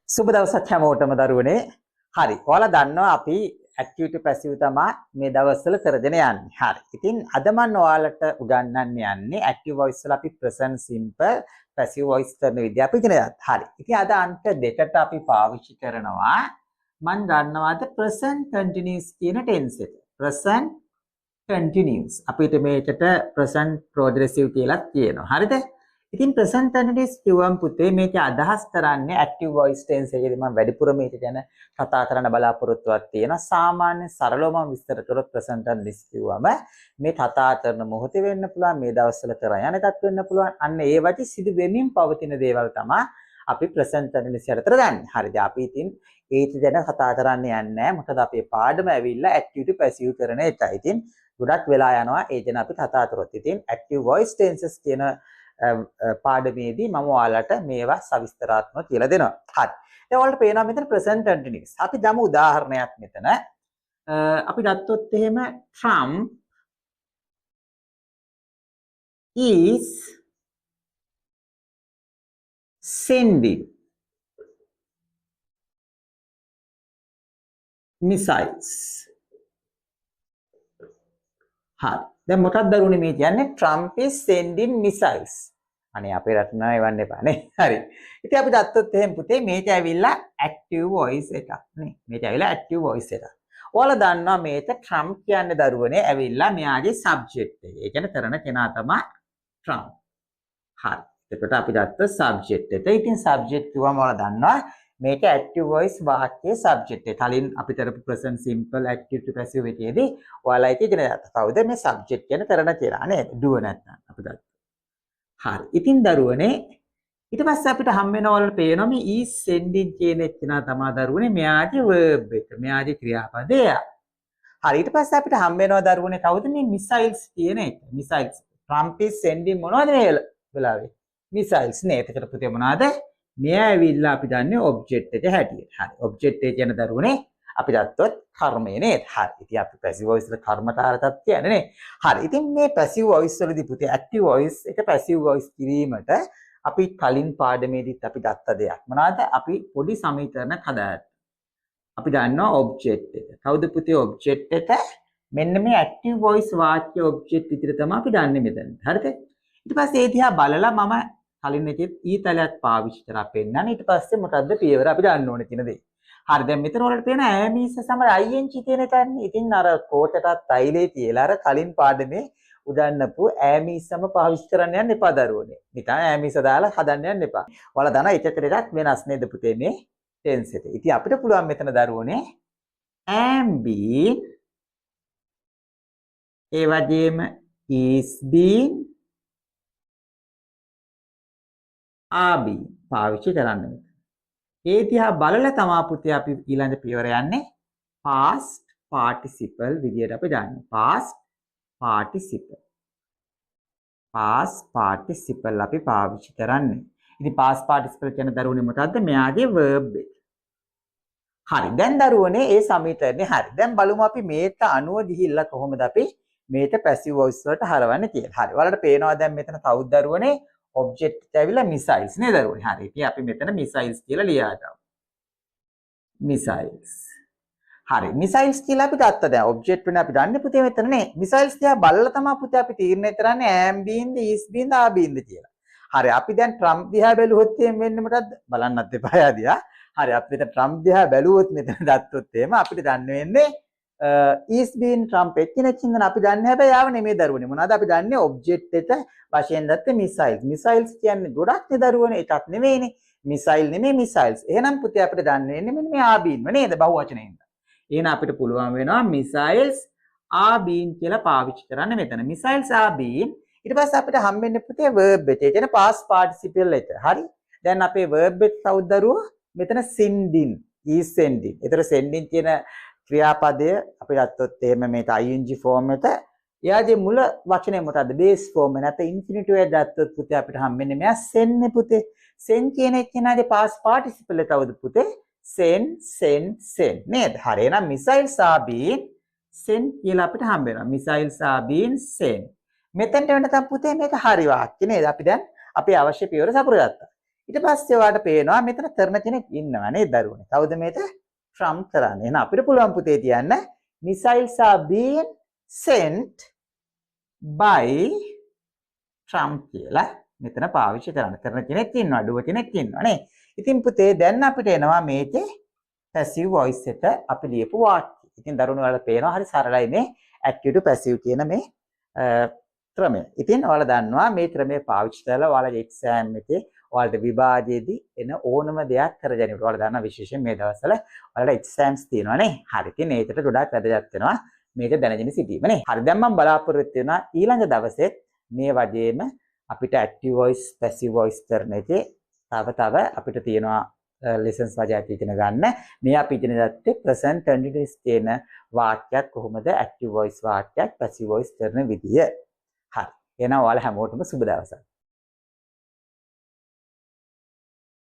සුබ දවසක් හැමෝටම දරුවනේ. හරි. ඔයාලා දන්නවා අපි ඇක්ටිවිටි පැසිව් තමයි මේ දවස්වල කරගෙන යන්නේ. හරි. ඉතින් අද මම ඔයාලට උගන්වන්න යන්නේ ඇක්ටිව් වොයිස් වල අපි ප්‍රසන්ට් සිම්පල් පැසිව් වොයිස් කරන විදිහ අපි ඉගෙන ගන්න. හරි. ඉතින් අද අංක දෙකට අපි පාවිච්චි කරනවා මම ගන්නවාද ප්‍රසන්ට් කන්ටිනියස් කියන ටෙන්ස් එක. Present continuous. අපිට මේකට ප්‍රසන්ට් ප්‍රෝග්‍රෙසිව් කියලා කියනවා. හරිද? ඉතින් ප්‍රසන්ට් කන්ටිනියස් කියවම් පුතේ මේක අදහස් කරන්නේ ඇක්ටිව් වොයිස් ටෙන්ස් එකේදී මම වැඩිපුර මේක ගැන කතා කරන්න බලාපොරොත්තුවක් තියෙනවා. සාමාන්‍ය සරලවම විස්තර කරොත් ප්‍රසන්ට් කන්ටිනියස් කියවම මේ කතා කරන මොහොතේ වෙන්න පුළුවන්, මේ දවස්වල කරා යන එකක් වෙන්න පුළුවන්. අන්න ඒ වගේ සිදු වෙමින් පවතින දේවල් තමයි අපි ප්‍රසන්ට් කන්ටිනියස් යටතට ගන්න. හරිද? අපි ඉතින් ඒක ගැන කතා කරන්න යන්නේ නැහැ. මොකද අපේ පාඩම ඇවිල්ලා ඇක්ටිවිටි පැසිව් කරන එකයි. ඉතින් ගොඩක් වෙලා යනවා ඒ ගැන අපි කතා කරොත්. ඉතින් ඇක්ටිව් වොයිස් ටෙන්සස් කියන පාඩමේදී මම ඔයාලට මේවා සවිස්තරාත්මකව කියලා දෙනවා. හරි. දැන් ඔයාලට පේනවා මෙතන present continuous. අපි ගමු උදාහරණයක් මෙතන. අපි ගත්තොත් එහෙම Trump is sending missiles. හරි. දැන් මොකක්ද දරුවනේ මේ කියන්නේ Trump is sending missiles. අනේ අපේ රට නෑ එවන්න එපා නේ. හරි. ඉතින් අපි ගත්තොත් එහෙනම් පුතේ මේක ඇවිල්ලා active voice එකක් නේ. මේක ඇවිල්ලා active voice එකක්. ඔයාලා දන්නවා මේක Trump කියන්නේ දරුවනේ ඇවිල්ලා මෙයාගේ subject එක. ඒ කියන්නේ කරන කෙනා තමයි Trump. හරි. එතකොට අපි ගත්ත subject එක. ඉතින් subject කිව්වම ඔයාලා දන්නවා මේක active voice වාක්‍යයේ subject එක. කලින් අපි කරපු present simple active to passive එකේදී ඔයාලා ඒක ඉගෙන ගත්තා. කවුද මේ subject කියන කරන කෙනා නේද? do නැත්නම් අපි ගත්තා. හරි. ඉතින් දරුවනේ ඊට පස්සේ අපිට හම් වෙනවල පේනවා මේ is sending කියන එක්කෙනා තමයි දරුවනේ මෙයාගේ verb එක. මෙයාගේ ක්‍රියාපදය. හරි. ඊට පස්සේ අපිට හම් වෙනවා දරුවනේ කවුද මේ missiles කියන එක. missiles. Trump is sending මොනවද මේ වෙලාවේ? missiles නේ. එතකොට පුතේ මොනවාද? මෙයා ඇවිල්ලා අපි දන්නේ ඔබ්ජෙක්ට් එක හැටියට. හරි. ඔබ්ජෙක්ට් එක කියන දරුවනේ අපි ගත්තොත් කර්මය නේද? හරි. ඉතින් අපි පැසිව් වොයිස් වල කර්මකාරකම් කියන්නේ නේ. හරි. ඉතින් මේ පැසිව් වොයිස් වලදී පුතේ ඇක්ටිව් වොයිස් එක පැසිව් වොයිස් කිරීමට අපි කලින් පාඩමේදීත් අපි ගත්ත දෙයක්. මොනවාද? අපි පොඩි සමීකරණයක් හදාගත්තා. අපි දන්නවා ඔබ්ජෙක්ට් එක. කවුද පුතේ ඔබ්ජෙක්ට් එක? මෙන්න මේ ඇක්ටිව් වොයිස් වාක්‍ය ඔබ්ජෙක්ට් විදිහට තමයි අපි දන්නේ මෙතන. හරිද? ඊට පස්සේ ඒ දිහා බලලා මම කලින් එකෙත් ඊතලයක් පාවිච්චි කරලා පෙන්නන්න. ඊට පස්සේ මොකද්ද පියවර අපි දන්න ඕනේ කියන දේ. හරි. දැන් මෙතන වලට පේන ඈමීස සමග ing තියෙන එකන්නේ. ඉතින් අර කෝටටත් තයිලේ තියලා අර කලින් පාඩමේ උදන්නපු ඈමීසම පාවිච්චි කරන්න යන්න එපා දරුවනේ. නිකන් ඈමීස දාලා හදන්න යන්න එපා. ඔයාලා දන්නා එකකට එකක් වෙනස් නේද පුතේ මේ ටෙන්ස් එක. ඉතින් අපිට පුළුවන් මෙතන දරුවනේ am been ඒ වගේම is been are been පාවිච්චි කරන්න. ඒ දිහා බලලා තමයි පුතේ අපි ඊළඟ පියවර යන්නේ past participle විදියට අපි දාන්නේ. past participle. past participle අපි පාවිච්චි කරන්නේ. ඉතින් past participle කියන දරුවනේ මොකද්ද? මෙයාගේ verb එක. හරි. දැන් දරුවනේ ඒ සමීකරණේ හරි. දැන් බලමු අපි මේක අනුව ගිහිල්ලා කොහොමද අපි මේක passive voice වලට හරවන්නේ කියලා. හරි. ඔයාලට පේනවා දැන් මෙතන කවුද දරුවනේ? ඔබ්ජෙක්ට් එක ඇවිල්ලා මිසයිල්ස් නේ දරුවනේ. හරි. ඉතින් අපි මෙතන මිසයිල්ස් කියලා ලියා ගමු. මිසයිල්ස්. හරි. මිසයිල්ස් කියලා අපි ගත්තා දැන්. ඔබ්ජෙක්ට් වෙන අපි දන්නේ පුතේ මෙතන නේ. මිසයිල්ස් තියා බලලා තමයි පුතේ අපි තීරණය කරන්නේ am been the is been the are been ද කියලා. හරි. අපි දැන් Trump දිහා බැලුවොත් එහෙම වෙන්නේ මොකද්ද? බලන්නත් එපා යාදියා. හරි. අපි මෙතන Trump දිහා බැලුවොත් මෙතන ගත්තොත් එහෙම අපිට දන්න වෙන්නේ is been Trump එක්කෙනෙක් ඉඳන් අපි දන්නේ හැබැයි යාව නෙමෙයි දරුවනේ. මොනවාද අපි දන්නේ ඔබ්ජෙක්ට් එක වශයෙන් ගත්තේ මිසයිල්ස්. මිසයිල්ස් කියන්නේ ගොඩක් නේ දරුවනේ. එකක් නෙමෙයිනේ. මිසයිල් නෙමෙයි මිසයිල්ස්. එහෙනම් පුතේ අපිට දන්න වෙන්නේ මෙන්න මේ are been නේද? බහුවචනෙන්. එහෙනම් අපිට පුළුවන් වෙනවා මිසයිල්ස් are been කියලා පාවිච්චි කරන්න මෙතන. මිසයිල්ස් are been ඊට පස්සේ අපිට හම්බෙන්නේ පුතේ verb එක. ඒ කියන්නේ past participle එක. හරි? දැන් අපේ verb එක කවුද දරුවෝ? මෙතන sending, is sending. ඒතර sending කියන ක්‍රියාපදය අපි ගත්තොත් එහෙම මේක ing form එක. එයාගේ මුල වචනේ මොකද්ද? base form එක. නැත්නම් infinitive එක ගත්තොත් පුතේ අපිට හම්බෙන්නේ මෙයා send නේ පුතේ. send කියන එක්කෙනාගේ past participle එක කවුද පුතේ? send නේද? හරි. එහෙනම් missiles are being sent කියලා අපිට හම්බ වෙනවා. missiles are being sent. මෙතෙන්ට වෙන තම පුතේ මේක හරි වාක්‍ය නේද? අපි දැන් අපේ අවශ්‍ය පියවර සපුරා ගත්තා. ඊට පස්සේ ඔයාලට පේනවා මෙතන කරන කෙනෙක් ඉන්නවා නේද දරුවනේ. කවුද මේක? Trump කරන්නේ. එහෙනම් අපිට පුළුවන් පුතේ තියන්න missiles are being sent by Trump කියලා මෙතන පාවිච්චි කරන්න. කරන කෙනෙක් ඉන්නවා, ඩුව කෙනෙක් ඉන්නවා නේ. ඉතින් පුතේ දැන් අපිට එනවා මේකේ passive voice එක අපි ලියපු වාක්‍ය. ඉතින් දරුවෝ ඔයාලට පේනවා හරි සරලයි මේ active to passive කියන මේ ක්‍රමය. ඉතින් ඔයාලා දන්නවා මේ ක්‍රමය පාවිච්චි කරලා ඔයාලගේ exam එකේ ඔයාලට විභාගයේදී එන ඕනම දෙයක් කර ගැනීමට ඔයාලා දන්නා විශේෂයෙන් මේ දවස්වල ඔයාලට exams තියෙනවා නේ. හරි. ඉතින් ඒකට ගොඩාක් වැදගත් වෙනවා මේක දැනගෙන සිටීම නේ. හරි. දැන් මම බලාපොරොත්තු වෙනවා ඊළඟ දවසේ මේ වගේම අපිට active voice passive voice කරන එකේ තව අපිට තියෙනවා lessons වගේ ඉගෙන ගන්න. මේ අපි ඉගෙන ගත්තේ present continuous කියන වාක්‍යයක් කොහොමද active voice වාක්‍යයක් passive voice කරන විදිය. හරි. එහෙනම් ඔයාලා හැමෝටම සුබ දවසක්.